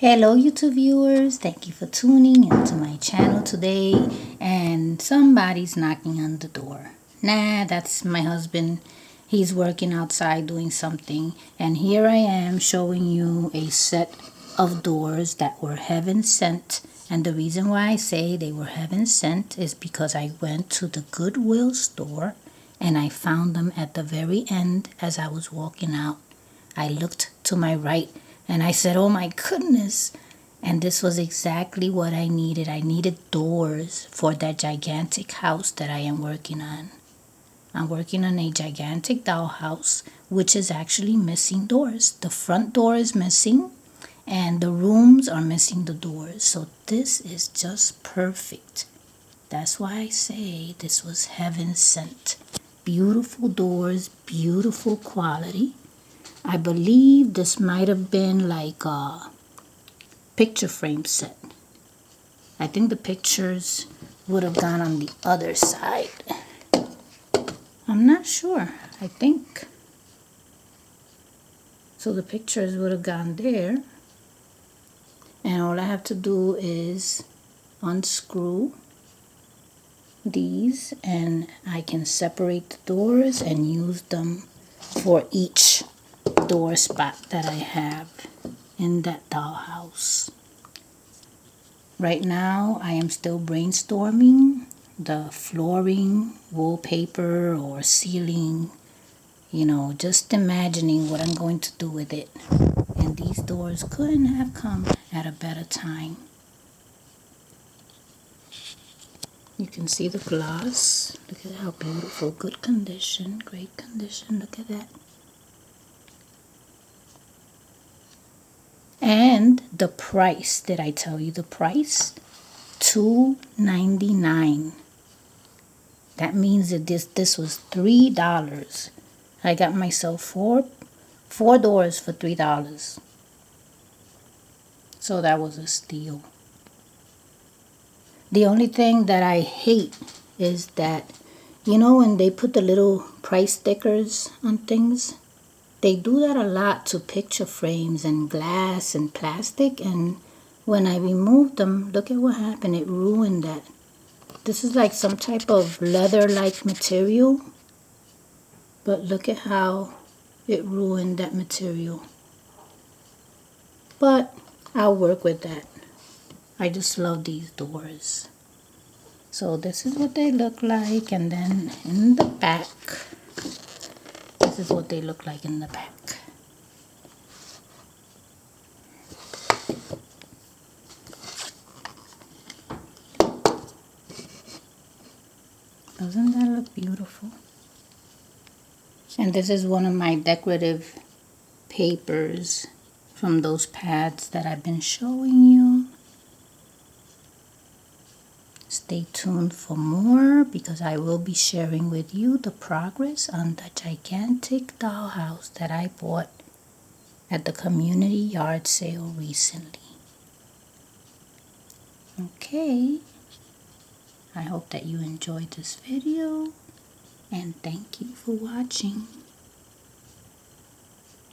Hello YouTube viewers, thank you for tuning into my channel today. And somebody's knocking on the door. Nah, that's my husband. He's working outside doing something, and here I am showing you a set of doors that were heaven sent. And the reason why I say they were heaven sent is because I went to the Goodwill store and I found them at the very end. As I was walking out, I looked to my right and I said, oh my goodness. And this was exactly what I needed. I needed doors for that gigantic house that I am working on. I'm working on a gigantic dollhouse, which is actually missing doors. The front door is missing, and the rooms are missing the doors. So this is just perfect. That's why I say this was heaven sent. Beautiful doors, beautiful quality. I believe this might have been like a picture frame set. I think the pictures would have gone on the other side. I'm not sure. I think. So the pictures would have gone there. And all I have to do is unscrew these and I can separate the doors and use them for each door spot that I have in that dollhouse. Right now I am still brainstorming the flooring, wallpaper, or ceiling, just imagining what I'm going to do with it. And these doors couldn't have come at a better time. You can see the gloss. Look at how beautiful. Good condition, great condition. Look at that. And the price, did I tell you the price? $2.99. That means that this was $3. I got myself four doors for $3. So that was a steal. The only thing that I hate is that, when they put the little price stickers on things, they do that a lot to picture frames and glass and plastic, and when I removed them, look at what happened. It ruined that. This is like some type of leather-like material, but look at how it ruined that material. But I'll work with that. I just love these doors. So this is what they look like, and then in the back, this is what they look like in the back. Doesn't that look beautiful? And this is one of my decorative papers from those pads that I've been showing you. Stay tuned for more, because I will be sharing with you the progress on the gigantic dollhouse that I bought at the community yard sale recently. Okay, I hope that you enjoyed this video, and thank you for watching.